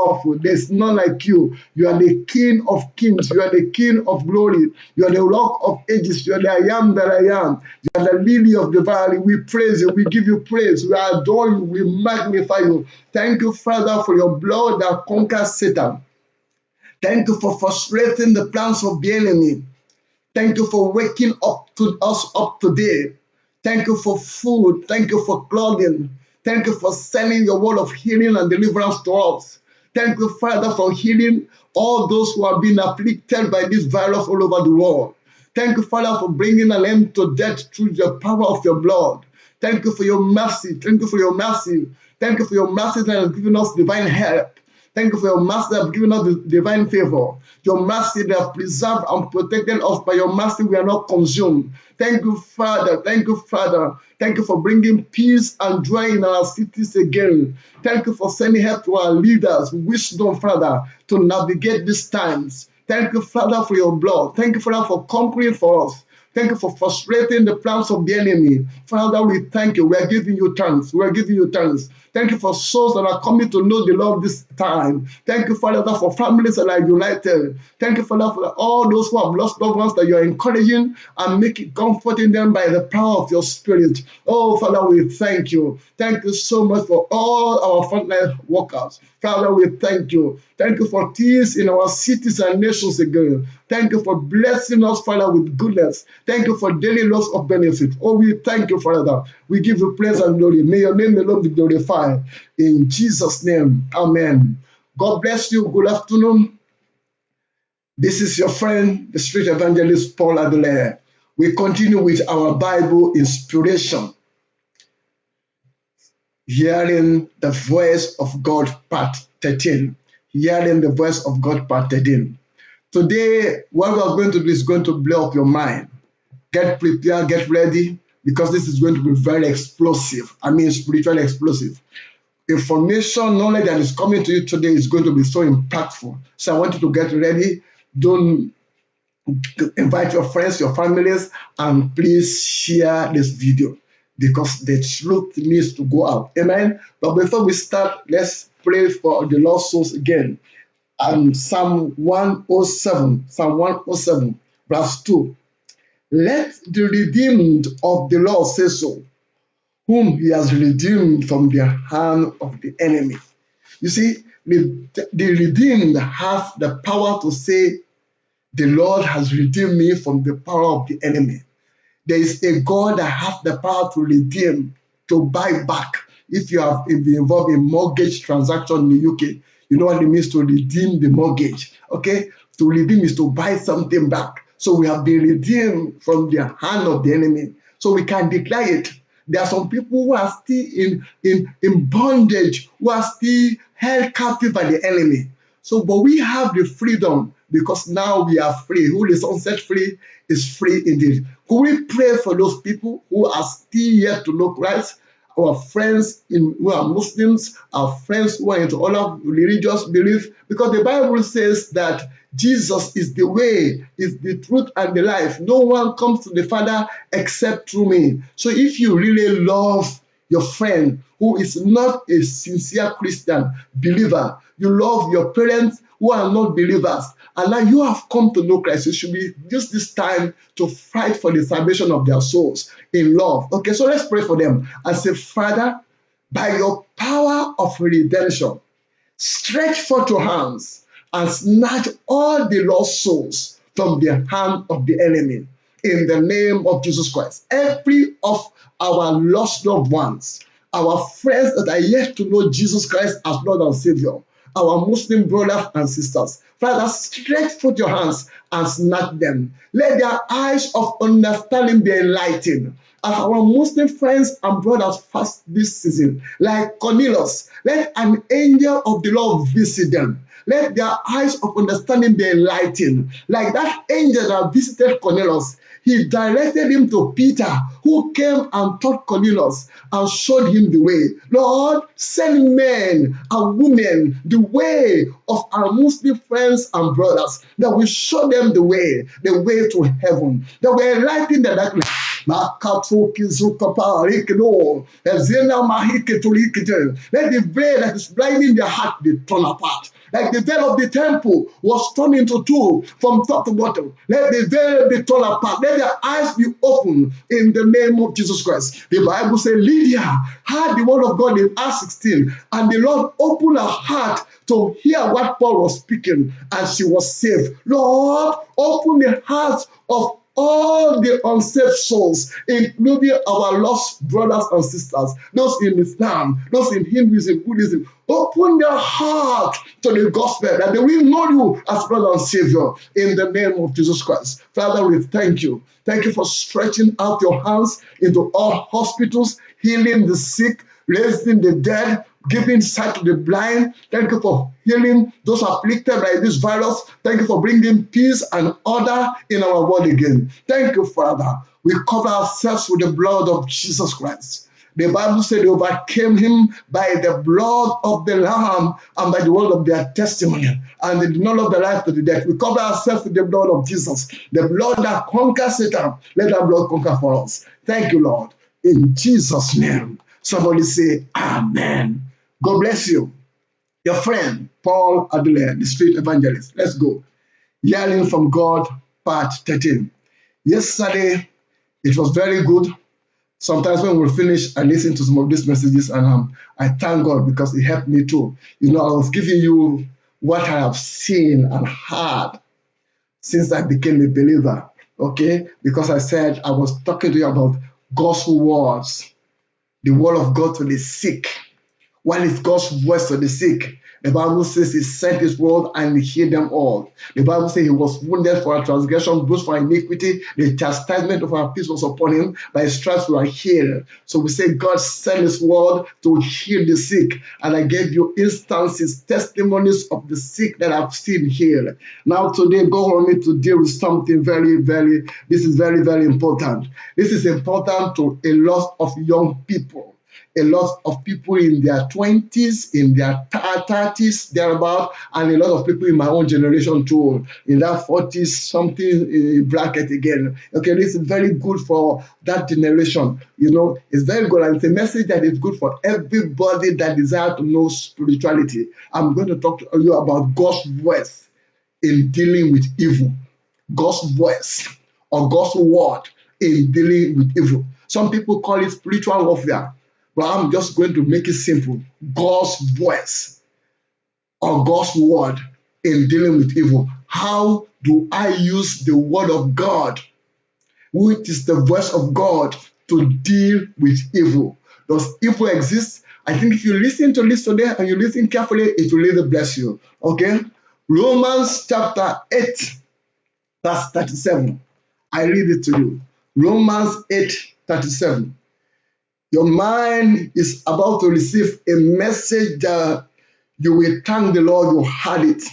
powerful. There's none like you. You are the King of kings. You are the King of glory. You are the Rock of ages. You are the I am that I am. You are the Lily of the valley. We praise you. We give you praise. We adore you. We magnify you. Thank you, Father, for your blood that conquers Satan. Thank you for frustrating the plans of the enemy. Thank you for waking us up today. Thank you for food. Thank you for clothing. Thank you for sending your word of healing and deliverance to us. Thank you, Father, for healing all those who have been afflicted by this virus all over the world. Thank you, Father, for bringing an end to death through the power of your blood. Thank you for your mercy. Thank you for your mercy. Thank you for your mercy that has given us divine help. Thank you for your mercy that has given us divine favor. Your mercy that has preserved and protected us. By your mercy, we are not consumed. Thank you, Father. Thank you, Father. Thank you for bringing peace and joy in our cities again. Thank you for sending help to our leaders, wisdom, Father, to navigate these times. Thank you, Father, for your blood. Thank you, Father, for conquering for us. Thank you for frustrating the plans of the enemy. Father, we thank you. We are giving you thanks. We are giving you thanks. Thank you for souls that are coming to know the Lord this time. Thank you, Father, for families that are united. Thank you, Father, for all those who have lost loved ones that you are encouraging and making comforting them by the power of your Spirit. Oh, Father, we thank you. Thank you so much for all our frontline workers. Father, we thank you. Thank you for peace in our cities and nations again. Thank you for blessing us, Father, with goodness. Thank you for daily loss of benefit. Oh, we thank you, Father. We give you praise and glory. May your name alone be glorified. In Jesus' name, amen. God bless you. Good afternoon. This is your friend, the street evangelist, Paul Adelaire. We continue with our Bible inspiration. Hearing the voice of God, part 13. Hearing the voice of God, part 13. Today, what we are going to do is going to blow up your mind. Get prepared, get ready, because this is going to be very explosive. I mean, spiritually explosive. Information, knowledge that is coming to you today is going to be so impactful. So I want you to get ready. Don't invite your friends, your families, and please share this video because the truth needs to go out. Amen. But before we start, let's pray for the lost souls again. Psalm 107, verse 2. Let the redeemed of the Lord say so, whom he has redeemed from the hand of the enemy. You see, the redeemed have the power to say, the Lord has redeemed me from the power of the enemy. There is a God that has the power to redeem, to buy back. If you have been involved in mortgage transaction in the UK, you know what it means to redeem the mortgage. Okay? To redeem is to buy something back. So we have been redeemed from the hand of the enemy. So we can declare it. There are some people who are still in bondage, who are still held captive by the enemy. So, but we have the freedom because now we are free. Who the Son set free is free indeed. Could we pray for those people who are still yet to know Christ? Our friends who are Muslims, our friends who are into other religious beliefs, because the Bible says that Jesus is the way, is the truth, and the life. No one comes to the Father except through me. So if you really love your friend who is not a sincere Christian believer, you love your parents who are not believers, and now you have come to know Christ, you should use this time to fight for the salvation of their souls in love. Okay, so let's pray for them and say, Father, by your power of redemption, stretch forth your hands and snatch all the lost souls from the hand of the enemy. In the name of Jesus Christ, every of our lost loved ones, our friends that are yet to know Jesus Christ as Lord and Savior, our Muslim brothers and sisters, Father, stretch forth your hands and snatch them. Let their eyes of understanding be enlightened. As our Muslim friends and brothers fast this season, like Cornelius, let an angel of the Lord visit them. Let their eyes of understanding be enlightened. Like that angel that visited Cornelius, he directed him to Peter, who came and taught Cornelius and showed him the way. Lord, send men and women the way of our Muslim friends and brothers, that we show them the way to heaven, that we enlighten the darkness. Let the veil that is blinding their heart be torn apart. Like the veil of the temple was torn into two from top to bottom. Let the veil be torn apart. Let their eyes be open in the name of Jesus Christ. The Bible says Lydia heard the word of God in Acts 16, and the Lord opened her heart to hear what Paul was speaking, and she was saved. Lord, open the hearts of all the unsaved souls, including our lost brothers and sisters, those in Islam, those in Hinduism, Buddhism. Open their heart to the gospel, that they will know you as brother and savior in the name of Jesus Christ. Father, we thank you. Thank you for stretching out your hands into all hospitals, healing the sick, raising the dead, giving sight to the blind. Thank you for healing those afflicted by this virus. Thank you for bringing peace and order in our world again. Thank you, Father. We cover ourselves with the blood of Jesus Christ. The Bible said they overcame him by the blood of the Lamb and by the word of their testimony. And they did not love the life to the death. We cover ourselves with the blood of Jesus, the blood that conquers Satan. Let that blood conquer for us. Thank you, Lord. In Jesus' name. Somebody say, Amen. God bless you. Your friend, Paul Adelaide, the street evangelist. Let's go. Hearing from God, part 13. Yesterday, it was very good. Sometimes when we finish, I listen to some of these messages and I thank God because it helped me too. You know, I was giving you what I have seen and heard since I became a believer, okay? Because I said I was talking to you about gospel words, the word of God to the sick. What is God's voice to the sick? The Bible says he sent his word and he healed them all. The Bible says he was wounded for our transgression, bruised for iniquity. The chastisement of our peace was upon him. By his stripes we are healed. So we say God sent his word to heal the sick. And I gave you instances, testimonies of the sick that I've seen healed. Now today, God wants me to deal with something this is very, very important. This is important to a lot of young people. A lot of people in their 20s, in their 30s, thereabout, and a lot of people in my own generation too, in that 40s something bracket again. Okay, this is very good for that generation. You know, it's very good, and it's a message that is good for everybody that desires to know spirituality. I'm going to talk to you about God's voice in dealing with evil. God's voice or God's word in dealing with evil. Some people call it spiritual warfare. But I'm just going to make it simple. God's voice or God's word in dealing with evil. How do I use the word of God, which is the voice of God, to deal with evil? Does evil exist? I think if you listen to this today and you listen carefully, it will really bless you. Okay? Romans chapter 8, verse 37. I read it to you. Romans 8, 37. Your mind is about to receive a message that you will thank the Lord you had it,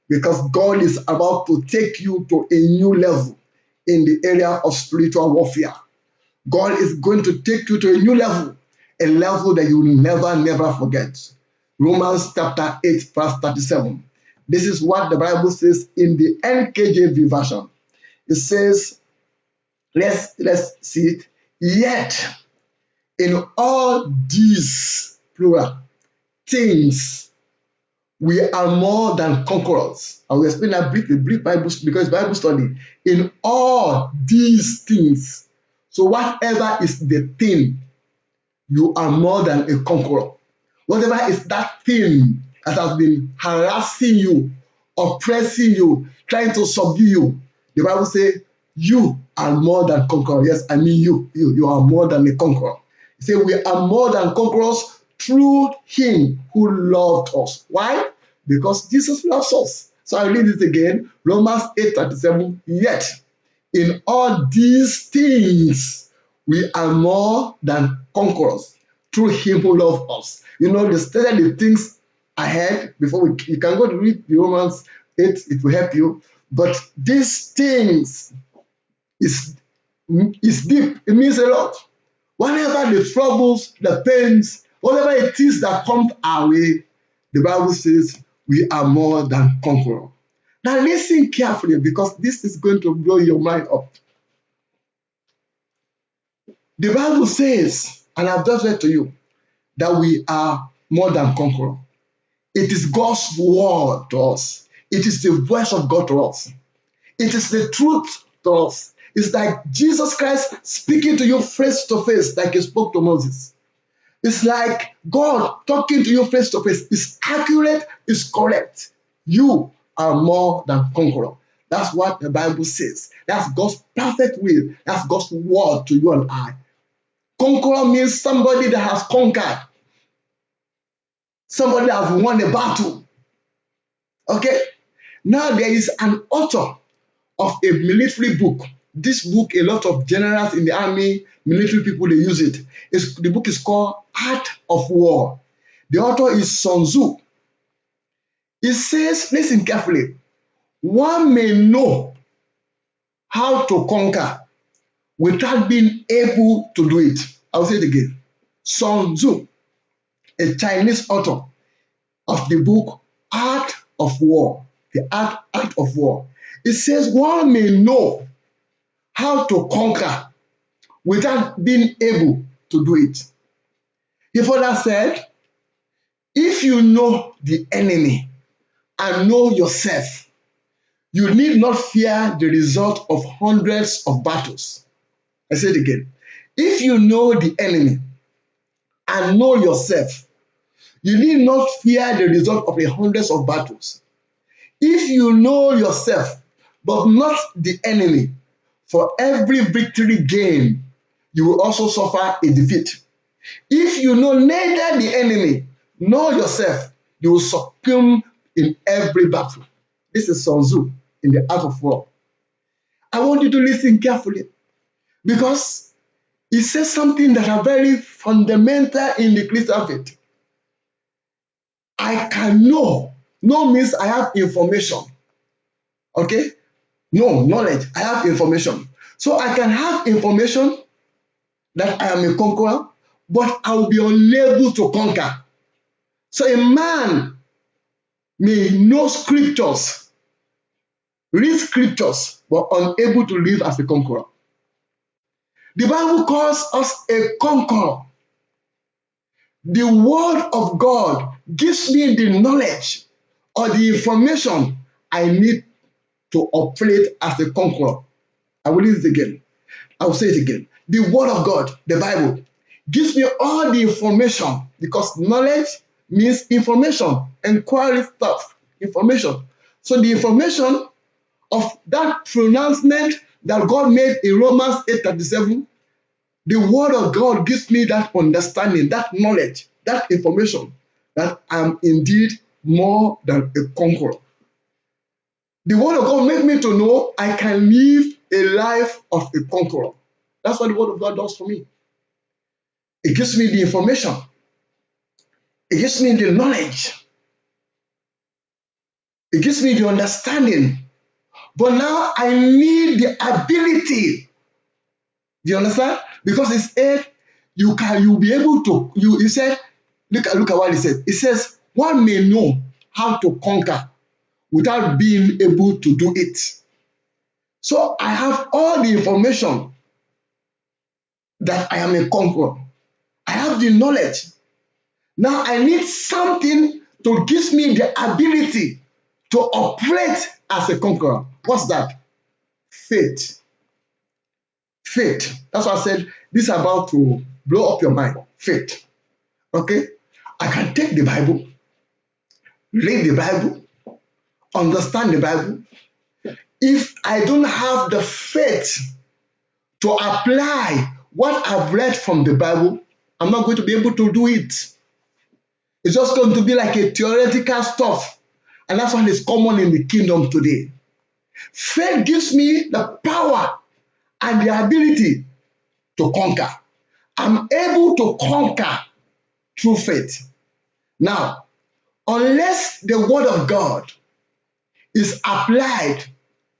because God is about to take you to a new level in the area of spiritual warfare. God is going to take you to a new level, a level that you will never forget. Romans chapter 8, verse 37. This is what the Bible says in the NKJV version. It says, let's see it. Yet, in all these, plural, things, we are more than conquerors. I will explain that brief Bible, because Bible study. In all these things, so whatever is the thing, you are more than a conqueror. Whatever is that thing that has been harassing you, oppressing you, trying to subdue you, the Bible says, you are more than conquerors. Yes, I mean you are more than a conqueror. He said, we are more than conquerors through him who loved us. Why? Because Jesus loves us. So I read it again. Romans 8:37. Yet, in all these things, we are more than conquerors through him who loves us. You know, the things ahead, before you can go to read the Romans 8, it will help you. But these things is deep. It means a lot. Whatever the troubles, the pains, whatever it is that comes our way, the Bible says we are more than conquerors. Now listen carefully, because this is going to blow your mind up. The Bible says, and I've just read to you, that we are more than conquerors. It is God's word to us. It is the voice of God to us. It is the truth to us. It's like Jesus Christ speaking to you face to face, like he spoke to Moses. It's like God talking to you face to face. It's accurate, it's correct. You are more than conqueror. That's what the Bible says. That's God's perfect will. That's God's word to you and I. Conqueror means somebody that has conquered, somebody that has won a battle. Okay? Now there is an author of a military book. This book, a lot of generals in the army, military people, they use it. The book is called Art of War. The author is Sun Tzu. It says, listen carefully, one may know how to conquer without being able to do it. I'll say it again. Sun Tzu, a Chinese author of the book Art of War. The Art of War. It says one may know how to conquer without being able to do it. He further said, if you know the enemy and know yourself, you need not fear the result of hundreds of battles. I say it again. If you know the enemy and know yourself, you need not fear the result of hundreds of battles. If you know yourself, but not the enemy, for every victory gained, you will also suffer a defeat. If you know neither the enemy nor yourself, you will succumb in every battle. This is Sun Tzu in the Art of War. I want you to listen carefully because he says something that are very fundamental in the Christian faith. I can know. Know means I have information. Okay? No, knowledge. I have information. So I can have information that I am a conqueror, but I will be unable to conquer. So a man may know scriptures, read scriptures, but unable to live as a conqueror. The Bible calls us a conqueror. The word of God gives me the knowledge or the information I need to operate as a conqueror. I will read it again. I will say it again. The word of God, the Bible, gives me all the information because knowledge means information, inquiry stuff, information. So the information of that pronouncement that God made in Romans 8:37, the word of God gives me that understanding, that knowledge, that information that I am indeed more than a conqueror. The word of God makes me to know I can live a life of a conqueror. That's what the word of God does for me. It gives me the information. It gives me the knowledge. It gives me the understanding. But now I need the ability. Do you understand? Because it said you'll be able to, he said, look at what he said. It says, one may know how to conquer without being able to do it. So I have all the information that I am a conqueror. I have the knowledge. Now I need something to give me the ability to operate as a conqueror. What's that? Faith. Faith. That's why I said this is about to blow up your mind. Faith. Okay? I can take the Bible, read the Bible, understand the Bible. If I don't have the faith to apply what I've read from the Bible, I'm not going to be able to do it. It's just going to be like a theoretical stuff. And that's what is common in the kingdom today. Faith gives me the power and the ability to conquer. I'm able to conquer through faith. Now, unless the word of God is applied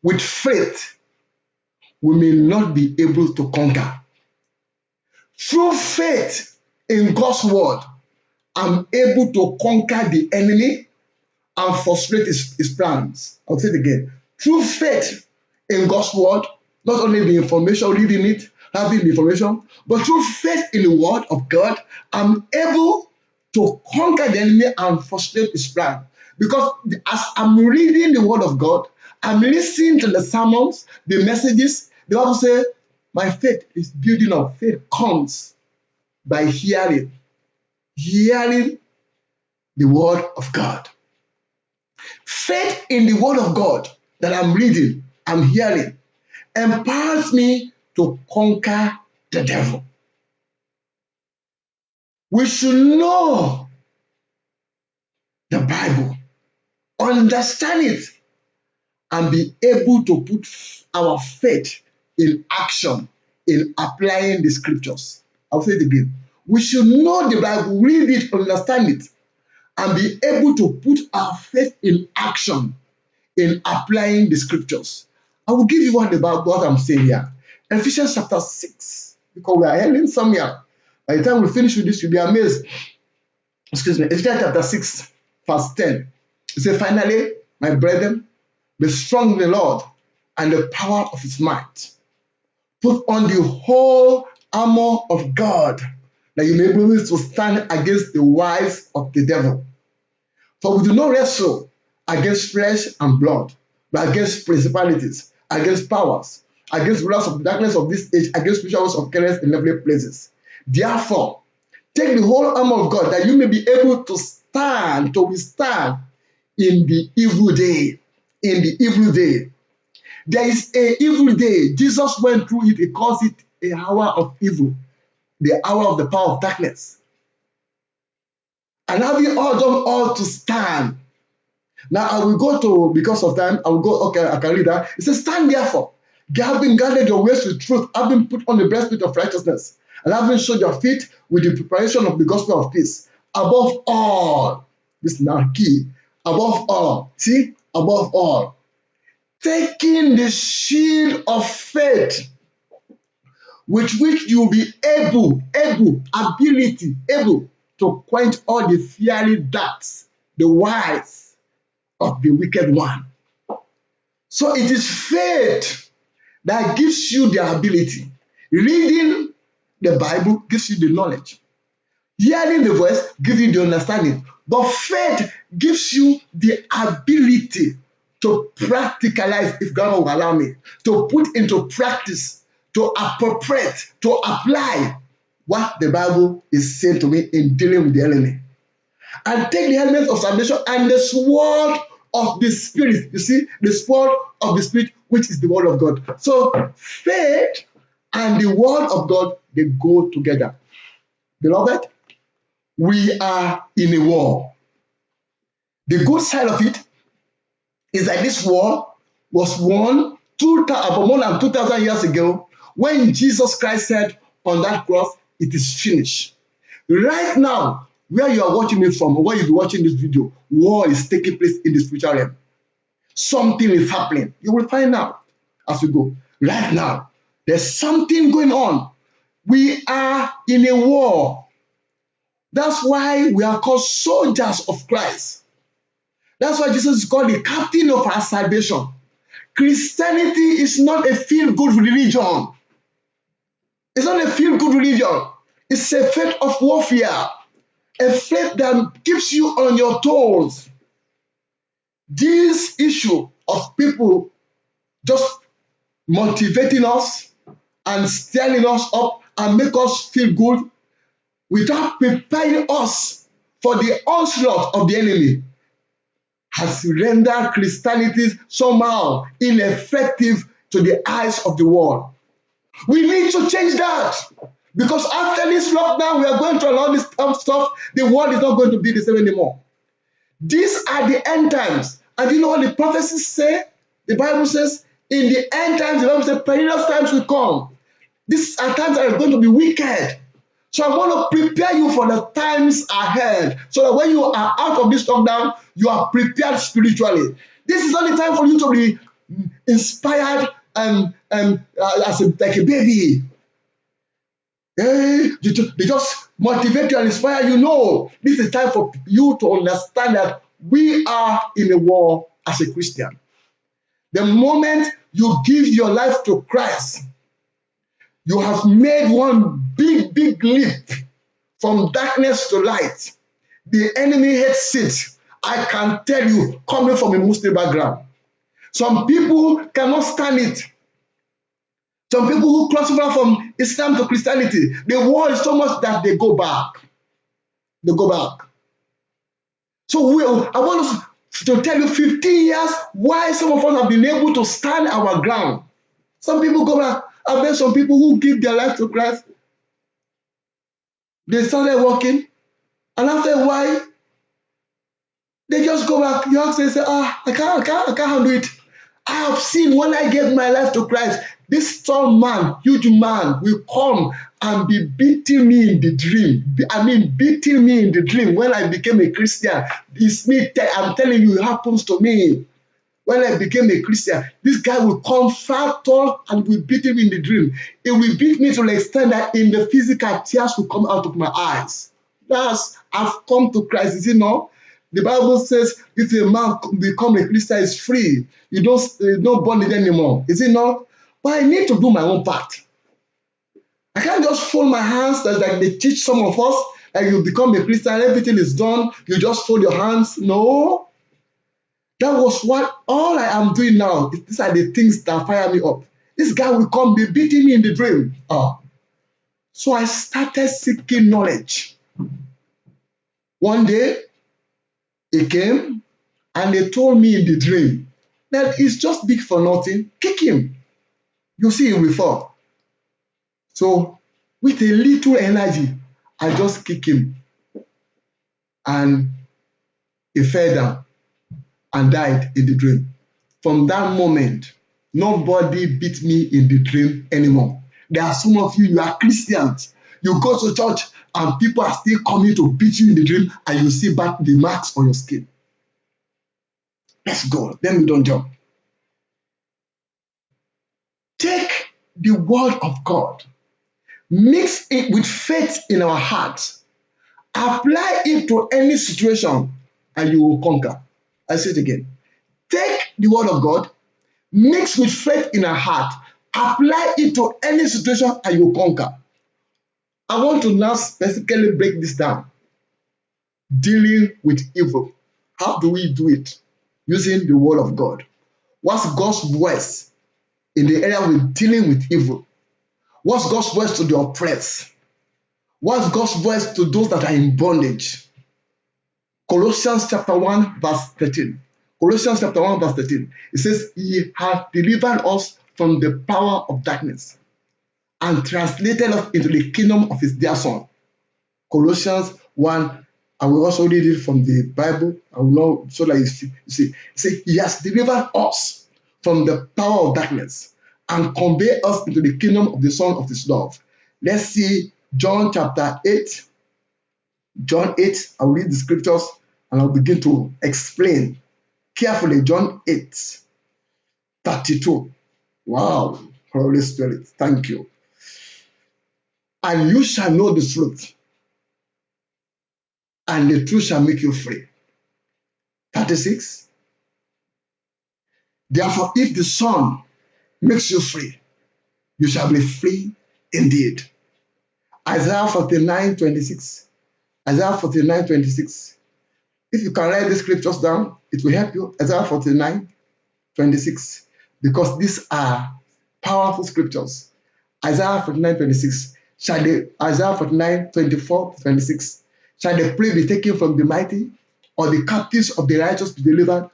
with faith, we may not be able to conquer. Through faith in God's word, I'm able to conquer the enemy and frustrate his plans. I'll say it again. Through faith in God's word, Not only the information, reading it, having the information, but through faith in the word of God, I'm able to conquer the enemy and frustrate his plan. Because as I'm reading the word of God, I'm listening to the sermons, the messages. The Bible says, my faith is building up. Faith comes by hearing the word of God. Faith in the word of God that I'm reading, I'm hearing, empowers me to conquer the devil. We should know the Bible, understand it, and be able to put our faith in action in applying the scriptures. I'll say it again. We should know the Bible, read it, understand it, and be able to put our faith in action in applying the scriptures. I will give you one about what I'm saying here. Ephesians chapter 6, because we are ending somewhere. By the time we finish with this, you'll be amazed. Excuse me. Ephesians chapter 6, verse 10. It says, finally, my brethren, be strong in the Lord and the power of his might. Put on the whole armor of God, that you may be able to stand against the wiles of the devil. For we do not wrestle against flesh and blood, but against principalities, against powers, against rulers of the darkness of this age, against spiritual of wickedness in heavenly places. Therefore, take the whole armor of God, that you may be able to stand, to withstand in the evil day. In the evil day. There is an evil day. Jesus went through it. He calls it an hour of evil, the hour of the power of darkness. And having all done all to stand. Now I will go to, because of time, I will go, okay, I can read that. It says, stand therefore, having guarded your waist with truth, having put on the breastplate of righteousness, and having shod your feet with the preparation of the gospel of peace. Above all, this is now key, above all, see, above all, taking the shield of faith, with which you will be able to quench all the fiery darts, the wiles of the wicked one. So it is faith that gives you the ability. Reading the Bible gives you the knowledge. Hearing the voice gives you the understanding. But faith gives you the ability to practicalize, if God will allow me, to put into practice, to appropriate, to apply what the Bible is saying to me in dealing with the enemy. And take the helmet of salvation and the sword of the Spirit. You see, the sword of the Spirit, which is the word of God. So faith and the word of God, they go together. Beloved, we are in a war. The good side of it is that this war was won about more than 2,000 years ago, when Jesus Christ said on that cross, it is finished. Right now, where you are watching it from, or where you'll be watching this video, war is taking place in the spiritual realm. Something is happening. You will find out as we go. Right now, there's something going on. We are in a war. That's why we are called soldiers of Christ. That's why Jesus is called the captain of our salvation. Christianity is not a feel-good religion. It's not a feel-good religion. It's a faith of warfare. A faith that keeps you on your toes. This issue of people just motivating us and stirring us up and make us feel good without preparing us for the onslaught of the enemy has rendered Christianity somehow ineffective to the eyes of the world. We need to change that. Because after this lockdown, we are going through all this stuff. The world is not going to be the same anymore. These are the end times. And you know what the prophecies say? The Bible says, in the end times, the Bible says, perilous times will come. These are times that are going to be wicked. So I want to prepare you for the times ahead, so that when you are out of this lockdown, you are prepared spiritually. This is not the time for you to be inspired like a baby. They just motivate you and inspire you. No, this is time for you to understand that we are in a war as a Christian. The moment you give your life to Christ, you have made one big, big leap from darkness to light. The enemy hates it. I can tell you, coming from a Muslim background. Some people cannot stand it. Some people who cross over from Islam to Christianity, the war is so much that they go back. They go back. So I want us to tell you 15 years why some of us have been able to stand our ground. Some people go back. I've met some people who give their life to Christ. They started walking, and after a while, they just go back. You ask them, say, I can't handle it. I have seen when I gave my life to Christ, this tall man, huge man, will come and be beating me in the dream. Beating me in the dream when I became a Christian. It's me, I'm telling you, it happens to me. When I became a Christian, this guy will come far tall and will beat him in the dream. It will beat me to the extent that in the physical, tears will come out of my eyes. I've come to Christ, is it not? The Bible says if a man become a Christian, is free. You don't bondage anymore. Is it not? But I need to do my own part. I can't just fold my hands like they teach some of us, like you become a Christian, everything is done, you just fold your hands. No. That was what all I am doing now. These are the things that fire me up. This guy will come be beating me in the dream. So I started seeking knowledge. One day, he came and they told me in the dream that he's just big for nothing. Kick him. You see him will fall. So with a little energy, I just kick him. And he fell down and died in the dream. From that moment, nobody beat me in the dream anymore. There are some of you are Christians. You go to church and people are still coming to beat you in the dream and you see back the marks on your skin. Let's go. Then we don't jump. Take the word of God, mix it with faith in our hearts, apply it to any situation, and you will conquer. I say it again. Take the word of God, mix with faith in our heart, apply it to any situation, and you will conquer. I want to now specifically break this down. Dealing with evil. How do we do it? Using the word of God. What's God's voice in the area with dealing with evil? What's God's voice to the oppressed? What's God's voice to those that are in bondage? Colossians chapter 1 verse 13. Colossians chapter 1 verse 13. It says, He has delivered us from the power of darkness and translated us into the kingdom of His dear Son. Colossians 1. I will also read it from the Bible. I will know so that you see. He has delivered us from the power of darkness and convey us into the kingdom of the Son of His love. Let's see John chapter 8. John 8, I'll read the scriptures and I'll begin to explain carefully. John 8, 32. Wow, Holy Spirit, thank you. And you shall know the truth, and the truth shall make you free. 36. Therefore, if the Son makes you free, you shall be free indeed. Isaiah 49, 26. Isaiah 49, 26. If you can write the scriptures down, it will help you. Isaiah 49, 26. Because these are powerful scriptures. Isaiah 49, 26. Isaiah 49, 24, 26. Shall the prey be taken from the mighty, or the captives of the righteous be delivered?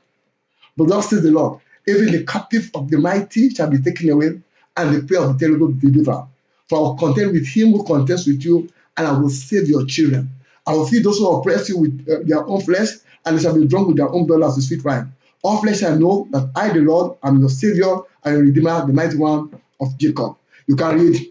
But thus says the Lord, even the captive of the mighty shall be taken away, and the prey of the terrible be delivered. For I will contend with him who contests with you, and I will save your children. I will feed those who oppress you with their own flesh, and they shall be drunk with their own blood as with sweet wine. All flesh shall know that I, the Lord, am your Savior and your Redeemer, the mighty one of Jacob. You can read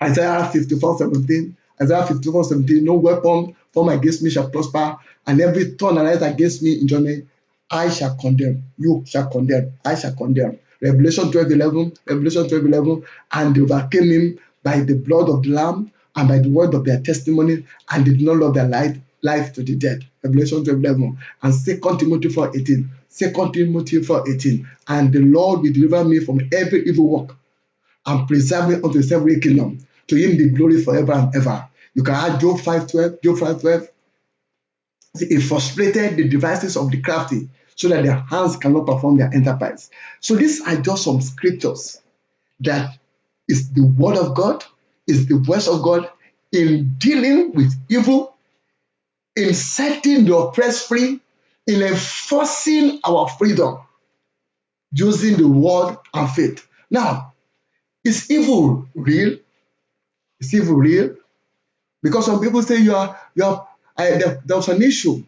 Isaiah 54, 17. Isaiah 54, 17. No weapon formed against me shall prosper, and every tongue that rises against me in judgment, I shall condemn. You shall condemn. I shall condemn. Revelation 12, 11. Revelation 12, 11. And they overcame him by the blood of the Lamb and by the word of their testimony, and did not love their life life to the dead. Revelation 12:11. And 2 Timothy 4:18. 2 Timothy 4:18. And the Lord will deliver me from every evil work and preserve me unto his heavenly kingdom. To him be glory forever and ever. You can add Job 5:12. Job 5:12. He frustrated the devices of the crafty so that their hands cannot perform their enterprise. So these are just some scriptures that is the word of God, is the voice of God in dealing with evil, in setting the oppressed free, in enforcing our freedom, using the word and faith. Now, is evil real? Is evil real? Because some people say there was an issue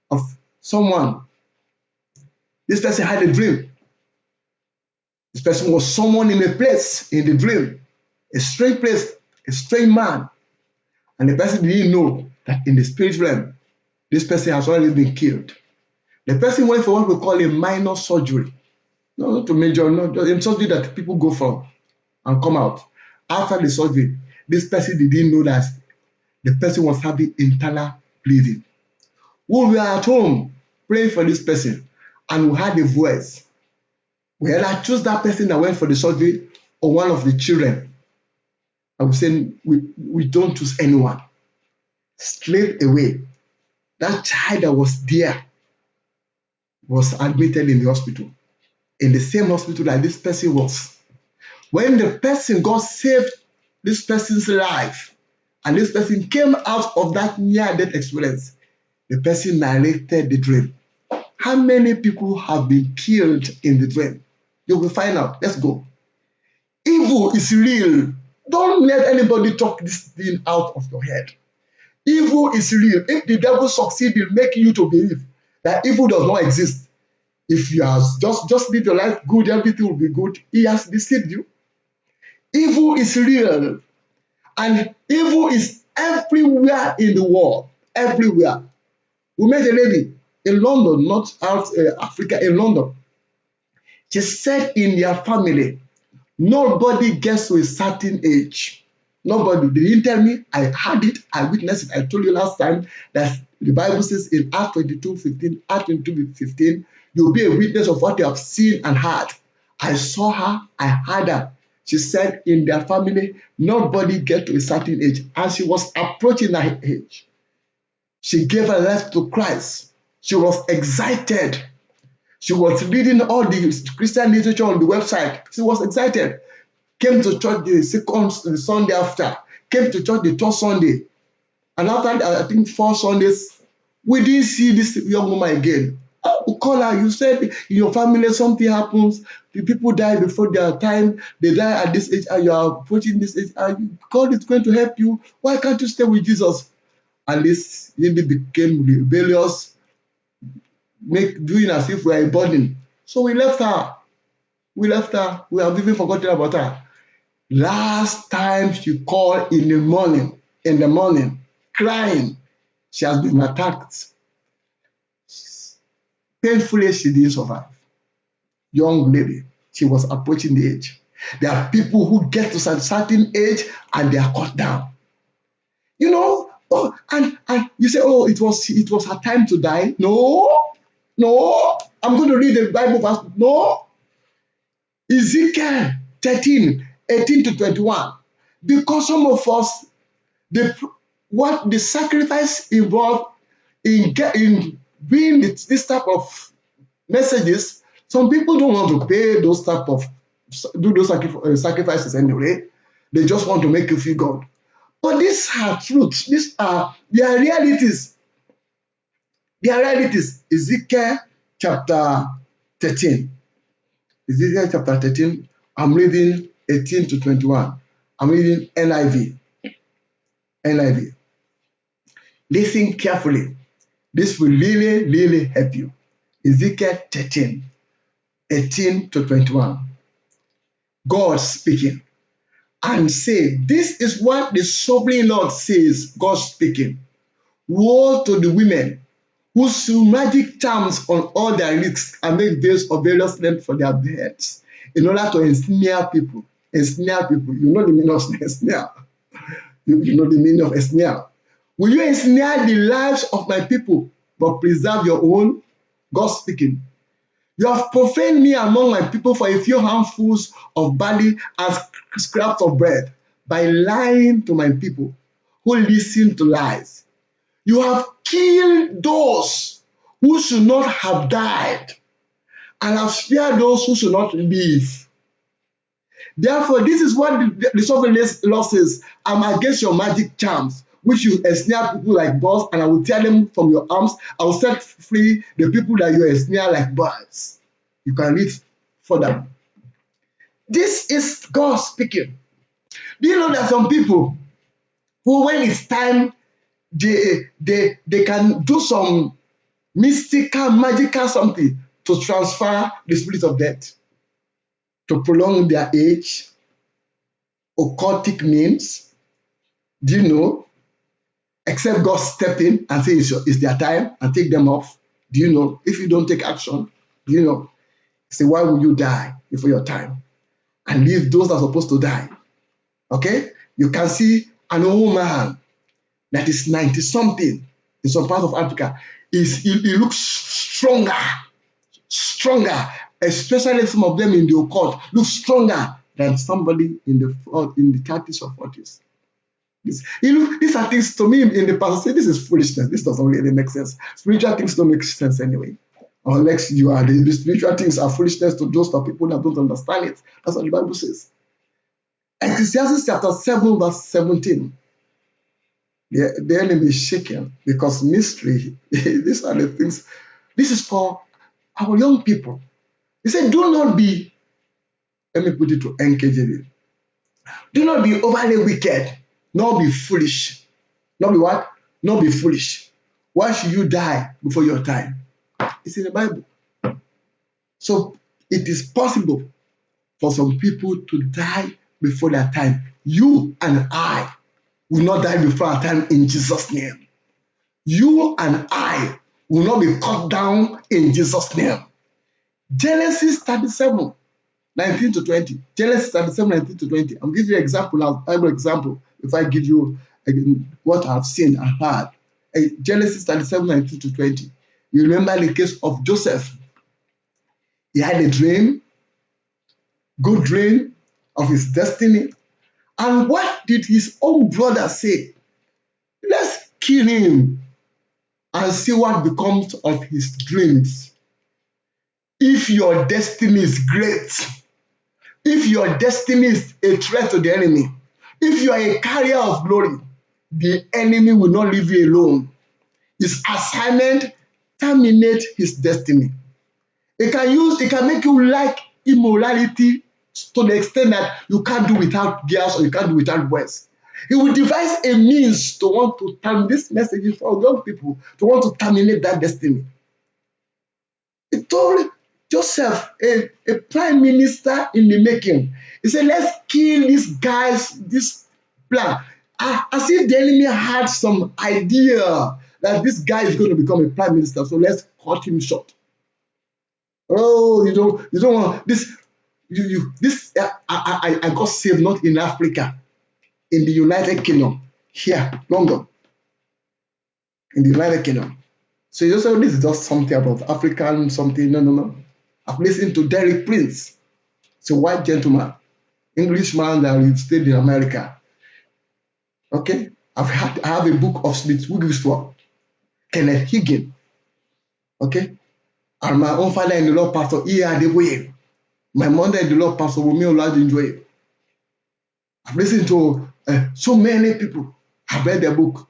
of someone. This person had a dream. This person was someone in a place in the dream, a strange place, a strange man. And the person didn't know that in the spirit realm, this person has already been killed. The person went for what we call a minor surgery. No, not a major, not just a surgery that people go for and come out. After the surgery, this person didn't know that the person was having internal bleeding. We were at home praying for this person, and we had a voice. We either choose that person that went for the surgery or one of the children. I was saying we don't choose anyone. Straight away, that child that was there was admitted in the hospital, in the same hospital that this person was. When the person, God saved this person's life, and this person came out of that near-death experience, the person narrated the dream. How many people have been killed in the dream? You will find out. Let's go. Evil is real. Don't let anybody talk this thing out of your head. Evil is real. If the devil succeeds in making you to believe that evil does not exist, if you are just live your life good, everything will be good, he has deceived you. Evil is real. And evil is everywhere in the world. Everywhere. We met a lady in London, not out Africa, in London. She said in their family, nobody gets to a certain age. Nobody. They didn't tell me. I had it. I witnessed it. I told you last time that the Bible says in Acts 22:15, Acts 22:15, you'll be a witness of what you have seen and heard. I saw her. I heard her. She said in their family, nobody gets to a certain age. And she was approaching that age. She gave her life to Christ. She was excited. She was reading all the Christian literature on the website. She was excited. Came to church the Sunday after. Came to church the third Sunday. And after, I think, 4 Sundays, we didn't see this young woman again. We call her. You said in your family something happens. The people die before their time. They die at this age, and you are approaching this age. And God is going to help you. Why can't you stay with Jesus? And this lady became rebellious, doing as if we are a burden. So we left her. We have even forgotten about her. Last time she called in the morning, crying. She has been attacked. Painfully, she didn't survive. Young lady, she was approaching the age. There are people who get to a certain age and they are cut down. You know, and you say, oh, it was her time to die. No, I'm going to read the Bible verse. No. Ezekiel 13:18-21. Because some of us, what the sacrifice involved in being this type of messages, some people don't want to pay those sacrifices anyway. They just want to make you feel God. But these are truths. These are their realities. Their realities. Ezekiel chapter 13. Ezekiel chapter 13. I'm reading 18-21. I'm reading NIV. Listen carefully. This will really, really help you. Ezekiel 13, 18-21. God speaking. And say, this is what the sovereign Lord says, God speaking. Woe to the women who sew magic charms on all their wrists and make veils of various lengths for their heads in order to ensnare people. Ensnare people. You know the meaning of ensnare. You know the meaning of ensnare. Will you ensnare the lives of my people, but preserve your own? God speaking. You have profaned me among my people for a few handfuls of barley and scraps of bread, by lying to my people who listen to lies. You have killed those who should not have died, and have spared those who should not live. Therefore, this is what the sovereign law says: I'm against your magic charms, which you ensnare people like birds, and I will tear them from your arms. I will set free the people that you ensnare like birds. You can read further. This is God speaking. Do you know that some people who, when it's time, they can do some mystical, magical something to transfer the spirit of death, to prolong their age, occultic means? Do you know? Except God step in and say it's their time and take them off. Do you know? If you don't take action, do you know? Say, why will you die before your time and leave those that are supposed to die? Okay? You can see an old man that is 90 something in some part of Africa. He looks stronger, especially some of them in the occult, look stronger than somebody in the 30s or 40s. These are things to me in the past. Say this is foolishness. This doesn't really make sense. Spiritual things don't make sense anyway. Unless you are the spiritual things are foolishness to those people that don't understand it. That's what the Bible says. Ecclesiastes chapter 7, verse 17. The enemy is shaken because mystery. These are the things. This is for our young people. He said, do not be, let me put it to NKJV. Do not be overly wicked, nor be foolish. Not be what? Not be foolish. Why should you die before your time? It's in the Bible. So it is possible for some people to die before their time. You and I will not die before our time in Jesus' name. You and I will not be cut down in Jesus' name. Genesis 37, 19 to 20. Genesis 37, 19 to 20. I'm giving you an example, Bible example, if I give you what I've seen and heard. Genesis 37, 19 to 20. You remember the case of Joseph. He had a dream, good dream of his destiny. And what did his own brother say? Let's kill him and see what becomes of his dreams. If your destiny is great, if your destiny is a threat to the enemy, if you are a carrier of glory, the enemy will not leave you alone. His assignment terminates his destiny. It can make you like immorality to the extent that you can't do without girls or you can't do without boys. He will devise a means to want to terminate this message for young people, to want to terminate that destiny. He told Joseph, a prime minister in the making, he said, let's kill these guys, this plan. As if the enemy had some idea that this guy is going to become a prime minister, so let's cut him short. Oh, you don't want this. I got saved not in Africa, in the United Kingdom, here, London, in the United Kingdom. So you say this is just something about African something. No. I've listened to Derek Prince. It's a white gentleman, Englishman that stayed in America. Okay, I have a book of Smith Wigglesworth, Kenneth Hagin. Okay, and my own father in the Lord, Pastor E.R. Adeboye. My mother in the Lord, Pastor Wumi Oladunjoye. I've listened to so many people. I've read their book,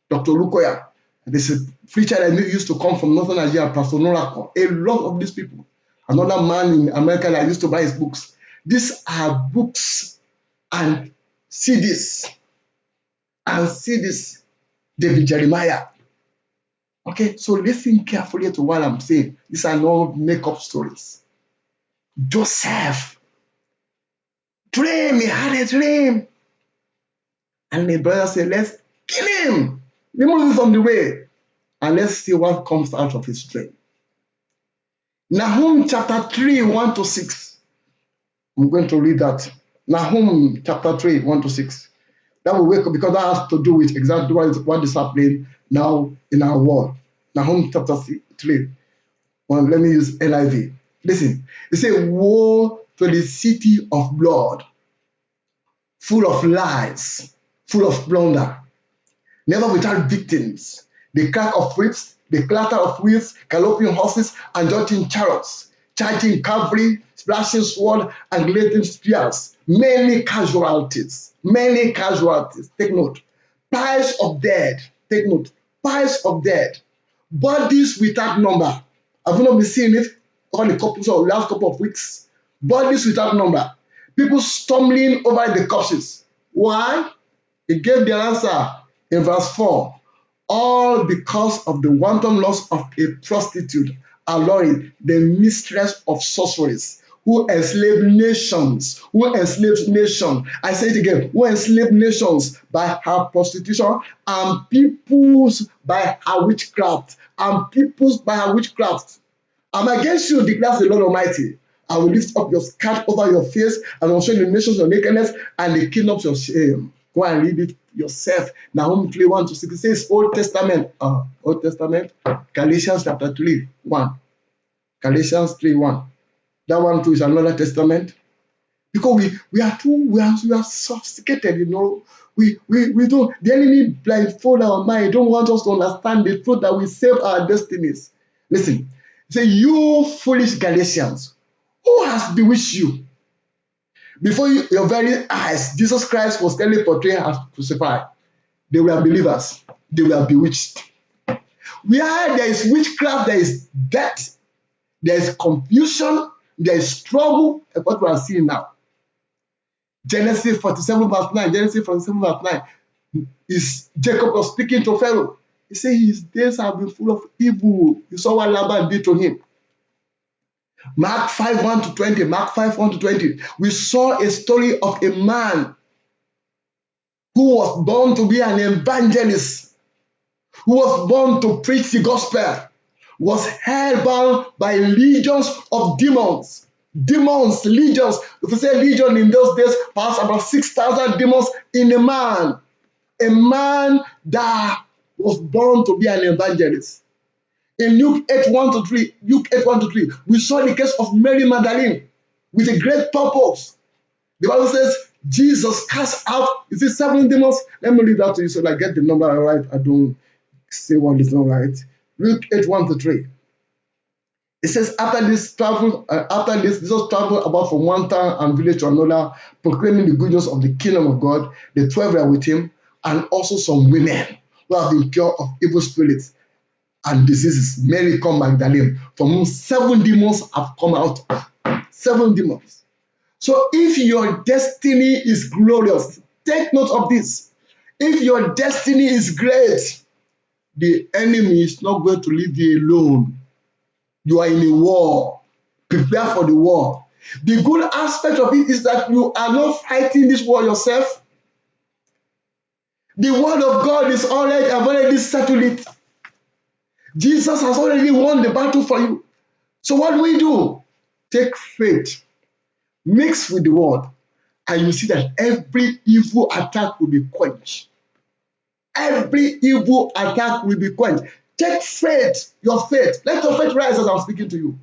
Dr. Lukoya. There's a preacher that used to come from Northern Nigeria, Pastor Norako. A lot of these people. Another man in America that used to buy his books. These are books and CDs. And CDs, David Jeremiah. Okay, so listen carefully to what I'm saying. These are not make-up stories. Joseph, he had a dream. And the brother said, let's kill him. Remove him from the way. And let's see what comes out of his dream. Nahum chapter 3, 1 to 6. I'm going to read that. Nahum chapter 3, 1 to 6. That will wake up because that has to do with exactly what is happening now in our world. Nahum chapter 3. Well, let me use NIV. Listen, it says, woe to the city of blood, full of lies, full of plunder, never without victims. The crack of whips, the clatter of wheels, galloping horses, and jolting chariots, charging cavalry, splashing sword, and glaring spears. Many casualties. Many casualties. Take note. Piles of dead. Take note. Piles of dead. Bodies without number. Have you not been seeing it over the last couple of weeks? Bodies without number. People stumbling over the corpses. Why? He gave the answer in verse 4. All because of the wanton lust of a prostitute, Alori, the mistress of sorceries, who enslaved nations, I say it again, who enslaved nations by her prostitution, and peoples by her witchcraft, I'm against you, declares the Lord Almighty. I will lift up your skirt over your face, and I will show the nations your nakedness, and the kingdoms your shame. Go and read it yourself. Nahum 3:1-6. It says Old Testament. Galatians chapter 3:1. Galatians 3:1. That one too is another testament. Because we are sophisticated, you know. We don't, the enemy blindfold our mind, don't want us to understand the truth that we save our destinies. Listen, say, you foolish Galatians, who has bewitched you? Before your very eyes, Jesus Christ was clearly portrayed as crucified. They were believers. They were bewitched. Where there is witchcraft, there is death, there is confusion, there is struggle, and what we are seeing now. Genesis 47 verse 9 is Jacob was speaking to Pharaoh. He said his days have been full of evil. You saw what Laban did to him. Mark 5:1-20. We saw a story of a man who was born to be an evangelist, who was born to preach the gospel, was held bound by legions of demons. Legions. If you say legion in those days, perhaps about 6,000 demons in a man. A man that was born to be an evangelist. In Luke 8:1-3, we saw the case of Mary Magdalene with a great purpose. The Bible says Jesus cast out, is it 7 demons? Let me read that to you so that I get the number right. I don't say what is not right. Luke 8:1-3. It says, after this, Jesus traveled about from one town and village to another, proclaiming the good news of the kingdom of God. The 12 were with him, and also some women who have been cured of evil spirits and diseases. Mary called Magdalene, from whom 7 demons have come out. 7 demons. So if your destiny is glorious, take note of this. If your destiny is great, the enemy is not going to leave you alone. You are in a war. Prepare for the war. The good aspect of it is that you are not fighting this war yourself. The word of God is already, I've already settled it. Jesus has already won the battle for you. So what do? Take faith, mix with the word, and you see that every evil attack will be quenched. Every evil attack will be quenched. Take faith, your faith. Let your faith rise as I'm speaking to you.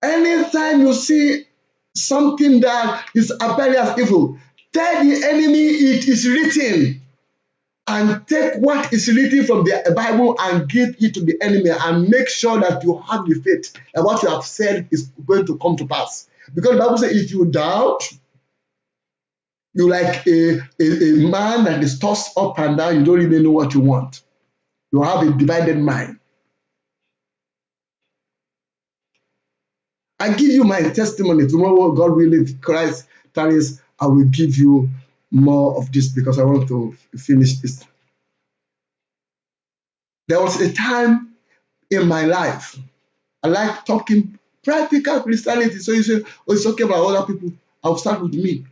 Anytime you see something that is apparently as evil, tell the enemy it is written. And take what is written from the Bible and give it to the enemy, and make sure that you have the faith that what you have said is going to come to pass. Because the Bible says if you doubt, you're like a man that is tossed up and down, you don't even know what you want. You have a divided mind. I give you my testimony. Tomorrow, God willing, if Christ tarries, I will give you more of this because I want to finish this. There was a time in my life, I like talking practical Christianity. So you say, oh, it's okay about other people. I'll start with me.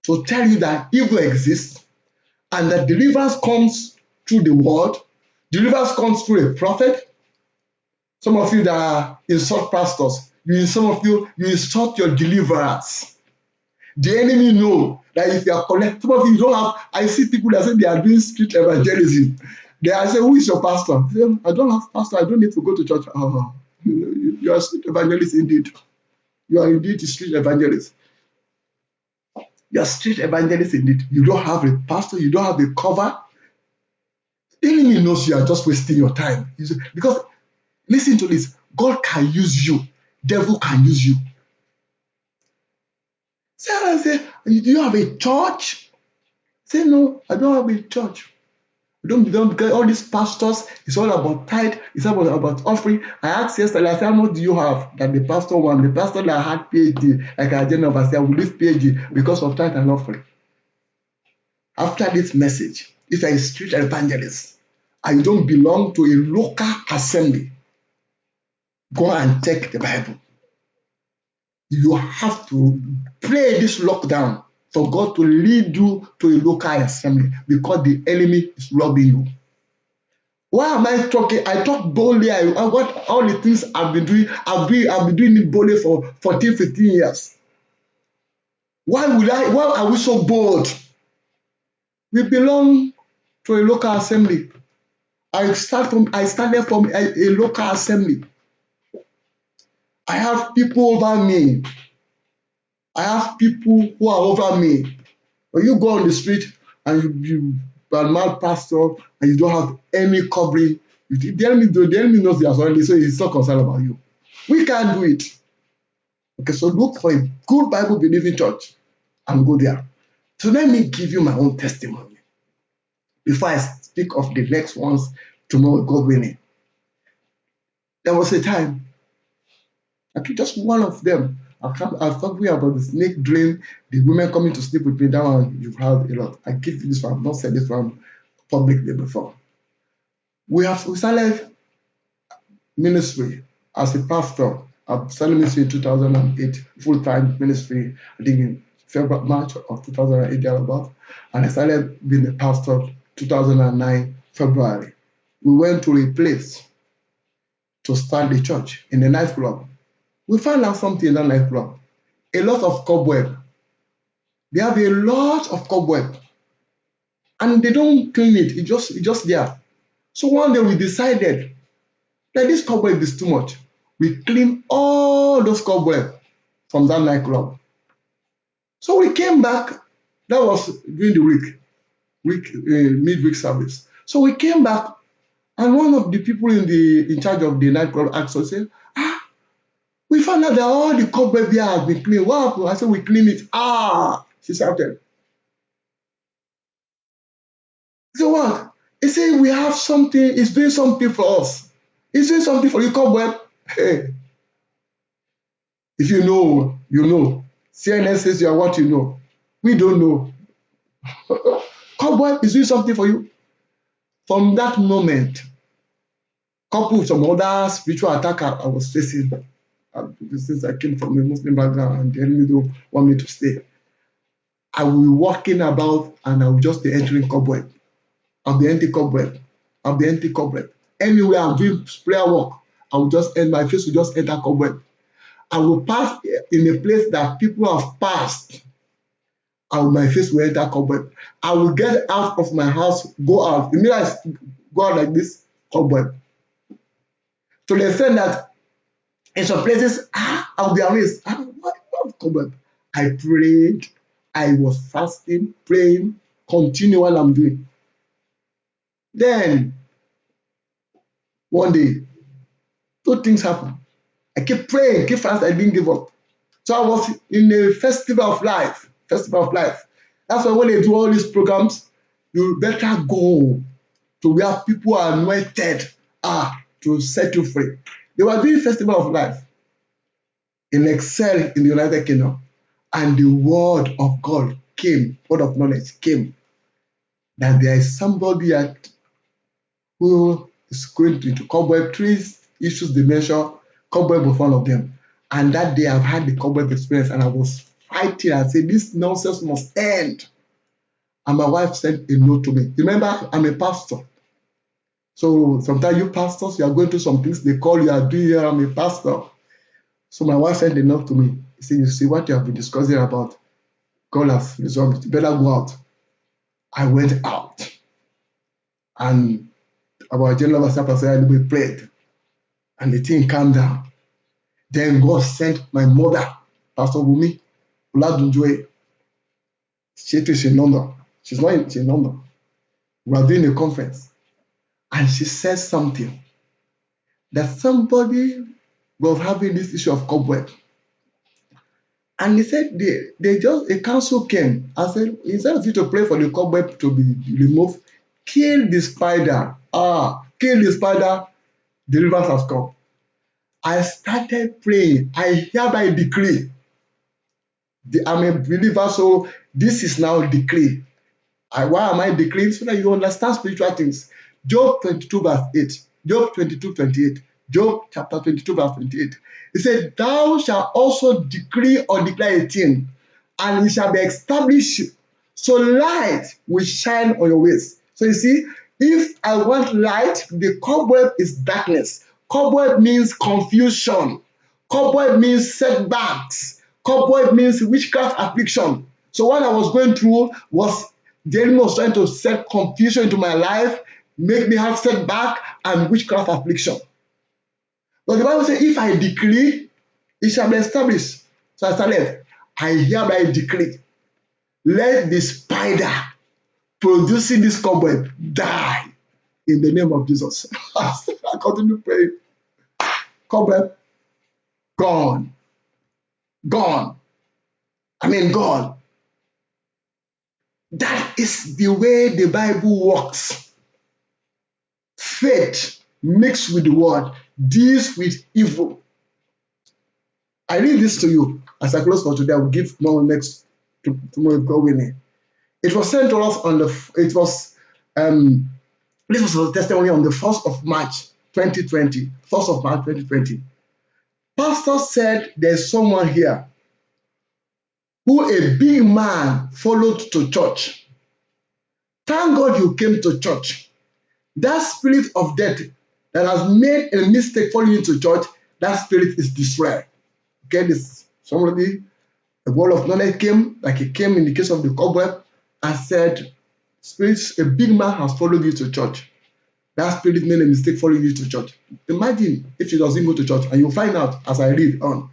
To tell you that evil exists and that deliverance comes through the word. Deliverance comes through a prophet. Some of you that insult pastors, some of you insult your deliverers. The enemy know that if you are connected, some of you don't have. I see people that say they are doing street evangelism. They are saying, "Who is your pastor?" I say, "I don't have pastor. I don't need to go to church." Oh, you are a street evangelist indeed. You are indeed a street evangelist. You are street evangelist indeed. You don't have a pastor. You don't have a cover. The enemy knows you are just wasting your time. Because listen to this. God can use you. Devil can use you. Sarah said, "Do you have a church?" Say, "No, I don't have a church. Don't get all these pastors. It's all about tithe. It's all about offering." I asked yesterday, I said, "How much do you have?" That the pastor won. The pastor that had PhD, like I didn't know, I said, "I will leave PhD because of tithe and offering." After this message, if you're a street evangelist and you don't belong to a local assembly, go and check the Bible. You have to pray this lockdown for God to lead you to a local assembly because the enemy is robbing you. Why am I talking? I talk boldly. I what all the things I've been doing. I've been doing it boldly for 14, 15 years. Why are we so bold? We belong to a local assembly. I started from a local assembly. I have people over me. I have people who are over me. When you go on the street and you are a mad pastor and you don't have any covering, the enemy knows the authority, so he's not concerned about you. We can't do it. Okay, so look for a good Bible believing church and go there. So let me give you my own testimony before I speak of the next ones tomorrow, God willing. There was a time, actually just one of them. I've talked about the snake dream, the women coming to sleep with me. That one you've heard a lot. I give you this one. I've not said this one publicly before. We started ministry as a pastor. I started ministry in 2008, full-time ministry, I think in February, March of 2008, thereabout. And I started being a pastor 2009, February. We went to a place to start the church in a nightclub. We found out something in that nightclub. A lot of cobweb. They have a lot of cobweb. And they don't clean it. It's just there. So one day we decided that this cobweb is too much. We clean all those cobwebs from that nightclub. So we came back. That was during the midweek service. So we came back, and one of the people in charge of the nightclub asked us, said, "We found out that all the cobwebs here have been cleaned. What happened?" I said, "We clean it." She shouted. So what? He said, "We have something. It's doing something for us. It's doing something for you, cobweb." Hey, if you know, you know. CNN says you are what you know. We don't know. Cobweb is doing something for you. From that moment, coupled with some other spiritual attack I was facing, since I came from a Muslim background and the enemy don't want me to stay, I will be walking about and I will just be entering cobweb. I'll be empty cobweb. I'll be empty cobweb. Anywhere I'm doing prayer work, I will just end, my face will just enter cobweb. I will pass in a place that people have passed, and my face will enter cobweb. I will get out of my house, go out. The minute I go out like this, cobweb. To the extent that in some places, I'll be amazed. What cobweb? I prayed. I was fasting, praying, continue what I'm doing. Then, one day, two things happened. I kept praying, keep fast, I didn't give up. So I was in a festival of life. Festival of life. That's why when they do all these programs, you better go to where people are anointed to set you free. They were doing Festival of Life in Excel in the United Kingdom, and the word of God came, word of knowledge came, that there is somebody who is going into cobweb trees, issues they mention, cobweb was one of them. And that day I've had the cobweb experience and I was fighting and saying, this nonsense must end. And my wife sent a note to me. Remember, I'm a pastor. So sometimes you pastors, you are going through some things, they call you, are doing here, I'm a pastor. So my wife sent a note to me. She said, "You see what you have been discussing about God has resolved it. Better go out. I went out. And our general pastor said, we prayed. And the thing calmed down. Then God sent my mother, Pastor Wumi Oladunjoye. She is in London. She's not in London. We are doing a conference. And she said something that somebody was having this issue of cobweb. And he said a council came and said, instead of you to pray for the cobweb to be removed, kill the spider. Kill the spider, deliverance has come. I started praying. I hereby decree. I'm a believer, so this is now decree. Why am I decreeing? So that you understand spiritual things. Job 22 verse 8. Job 22:28. Job chapter 22 verse 28. It said, thou shalt also decree or declare a thing, and it shall be established. So light will shine on your ways. So you see, if I want light, the cobweb is darkness. Cobweb means confusion. Cobweb means setbacks. Cobweb means witchcraft affliction. So what I was going through was the enemy was trying to set confusion into my life, make me have setback and witchcraft affliction. But the Bible says, if I decree, it shall be established. So I started, I hereby decree, let the spider producing this cobweb die in the name of Jesus. I continue praying. Cobweb, gone. Gone. Gone. That is the way the Bible works. Faith mixed with the word deals with evil. I read this to you as I close for today. I will give more next tomorrow. God willing. It was sent to us on this was a testimony on the 1st of March 2020. 1st of March 2020. Pastor said there's someone here who a big man followed to church. Thank God you came to church. That spirit of death that has made a mistake following you to church, that spirit is destroyed. Okay, somebody, a word of knowledge came, like it came in the case of the cobweb, and said, spirits, a big man has followed you to church. That spirit made a mistake following you to church. Imagine if she doesn't go to church, and you'll find out as I read on.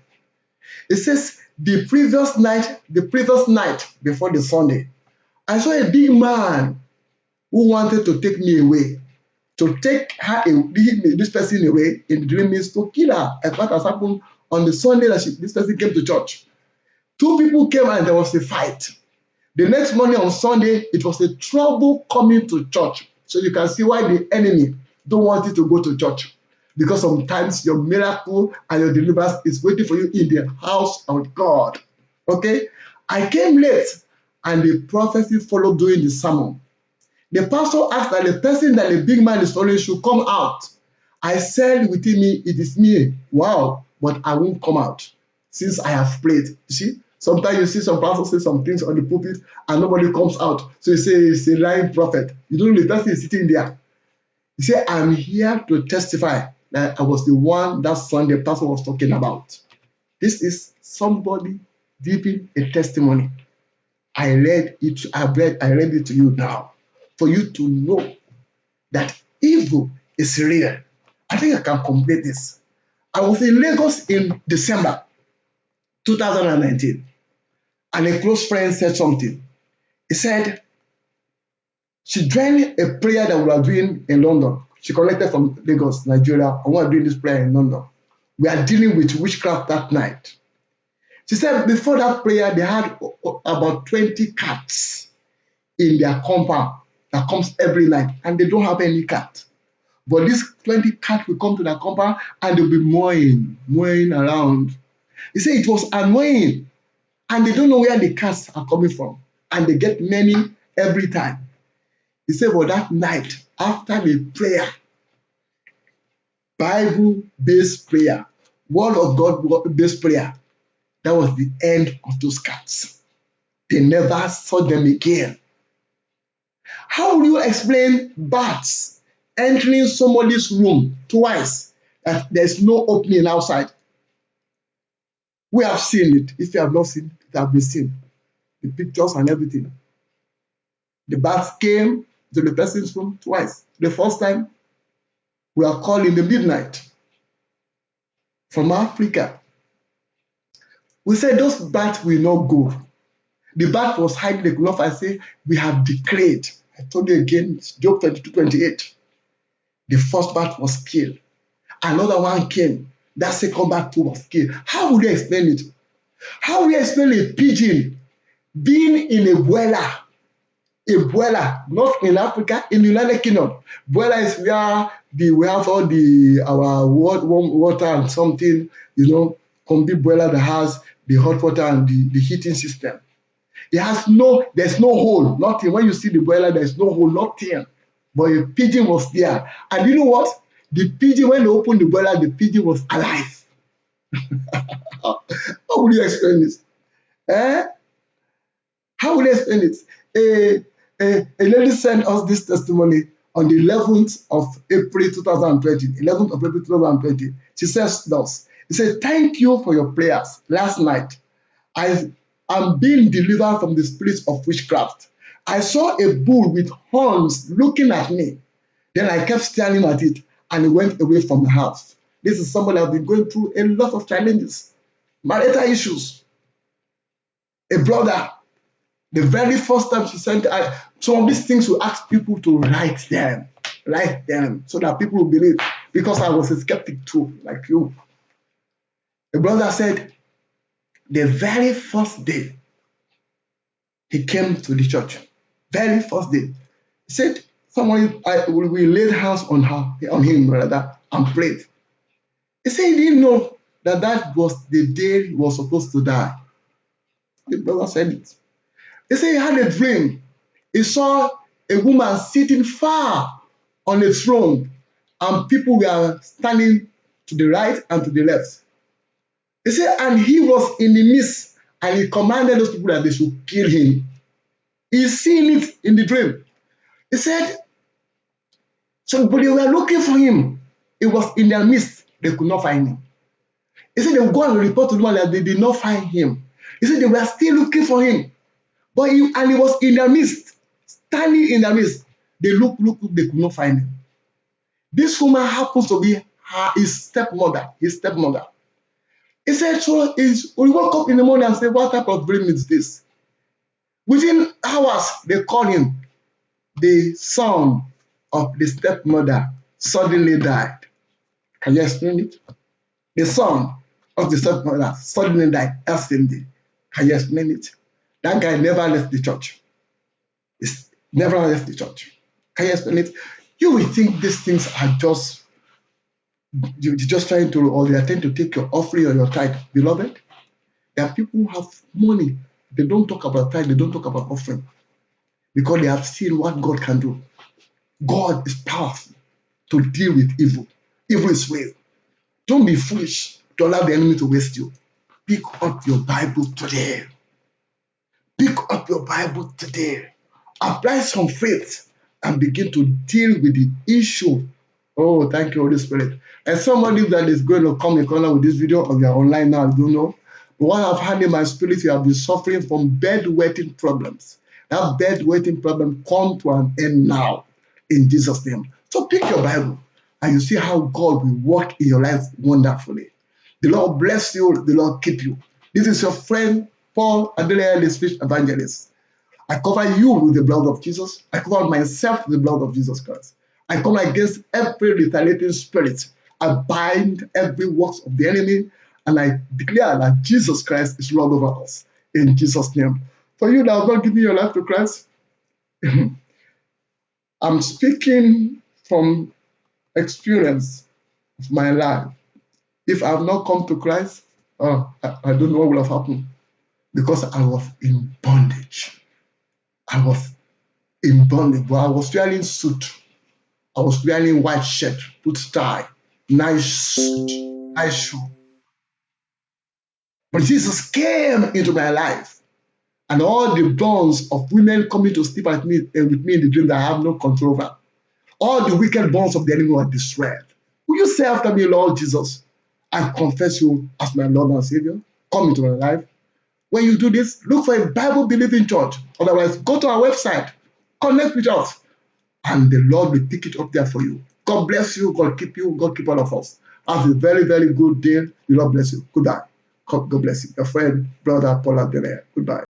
It says, the previous night before the Sunday, I saw a big man who wanted to take me away. To take this person away in the dream means to kill her. And what has happened on the Sunday that this person came to church. 2 people came and there was a fight. The next morning on Sunday, it was a trouble coming to church. So you can see why the enemy don't want you to go to church. Because sometimes your miracle and your deliverance is waiting for you in the house of God. Okay? I came late and the prophecy followed during the sermon. The pastor asked that the person that the big man is following should come out. I said within me, it is me. Wow, but I won't come out since I have prayed. You see, sometimes you see some pastors say some things on the pulpit and nobody comes out. So you say it's a lying prophet. You don't know the person is sitting there. You say, I'm here to testify that I was the one that Sunday pastor was talking about. This is somebody giving a testimony. I read it to you now, for you to know that evil is real. I think I can complete this. I was in Lagos in December 2019, and a close friend said something. He said she joined a prayer that we are doing in London. She connected from Lagos, Nigeria, and we are doing this prayer in London. We are dealing with witchcraft that night. She said before that prayer, they had about 20 cats in their compound that comes every night, and they don't have any cat. But these 20 cats will come to their compound and they'll be mowing around. He said it was annoying, and they don't know where the cats are coming from, and they get many every time. He said, well, that night, after the prayer, Bible-based prayer, Word of God-based prayer, that was the end of those cats. They never saw them again. How will you explain bats entering somebody's room twice that there's no opening outside? We have seen it. If you have not seen it, it has been seen. the pictures and everything. The bats came to the person's room twice. The first time, we are called in the midnight from Africa. We said those bats will not go. The bat was hiding the glove. I say, we have declared. I told you again, Job 22:28. The first bat was killed. Another one came. That second bat too was killed. How would you explain it? How would you explain a pigeon being in a boiler? A boiler, not in Africa, in the United Kingdom. Boiler is where we have all our warm water and something, complete boiler that has the hot water and the heating system. There's no hole, nothing. When you see the boiler, there's no hole, nothing. But a pigeon was there. And you know what? The pigeon, when they opened the boiler, the pigeon was alive. How would you explain this? How would you explain it? A lady sent us this testimony on the 11th of April 2020. 11th of April 2020. She says thus. She said, thank you for your prayers. Last night, I'm being delivered from the spirits of witchcraft. I saw a bull with horns looking at me. Then I kept staring at it and it went away from the house. This is somebody I've been going through a lot of challenges, marital issues. A brother, the very first time she sent some of these things, we ask people to write them, so that people will believe, because I was a skeptic too, like you. The brother said, the very first day he came to the church, very first day, he said, we laid hands on him and prayed. He said he didn't know that was the day he was supposed to die. The brother said it. He said he had a dream. He saw a woman sitting far on a throne, and people were standing to the right and to the left. He said, and he was in the midst, and he commanded those people that they should kill him. He's seeing it in the dream. He said, but they were looking for him. It was in their midst. They could not find him. He said they would go and report to the man that they did not find him. He said they were still looking for him. But he was in their midst, standing in their midst. They looked, they could not find him. This woman happens to be his stepmother. He said, so we woke up in the morning and said, what type of dream is this? Within hours, they called him. The son of the stepmother suddenly died. Can you explain it? The son of the stepmother suddenly died. SMD. Can you explain it? That guy never left the church. He's never left the church. Can you explain it? You will think these things are just, you're just trying to, or they are trying to take your offering or your tithe. Beloved, there are people who have money. They don't talk about tithe, they don't talk about offering, because they have seen what God can do. God is powerful to deal with evil. Evil is real. Don't be foolish to allow the enemy to waste you. Pick up your Bible today. Pick up your Bible today. Apply some faith and begin to deal with the issue. Oh, thank you, Holy Spirit. And somebody that is going to come in corner with this video, or you are online now, I don't know. But what I've had in my spirit, you have been suffering from bedwetting problems. That bedwetting problem come to an end now in Jesus' name. So pick your Bible and you see how God will work in your life wonderfully. The Lord bless you. The Lord keep you. This is your friend, Paul Adeleye, the speech evangelist. I cover you with the blood of Jesus. I cover myself with the blood of Jesus Christ. I come against every retaliating spirit. I bind every works of the enemy, and I declare that Jesus Christ is Lord over us. In Jesus' name. For you that have not given your life to Christ, I'm speaking from experience of my life. If I have not come to Christ, I don't know what will have happened, because I was in bondage. I was in bondage, but I was wearing suit. I was wearing white shirt, put tie, nice suit, nice shoe. But Jesus came into my life, and all the bonds of women coming to sleep with me in the dream that I have no control over, all the wicked bonds of the enemy were destroyed. Will you say after me, Lord Jesus, I confess you as my Lord and Savior? Come into my life. When you do this, look for a Bible-believing church. Otherwise, go to our website, connect with us, and the Lord will pick it up there for you. God bless you. God keep you. God keep all of us. Have a very, very good day. The Lord bless you. Goodbye. God bless you. Your friend, brother Paula Belair. Goodbye.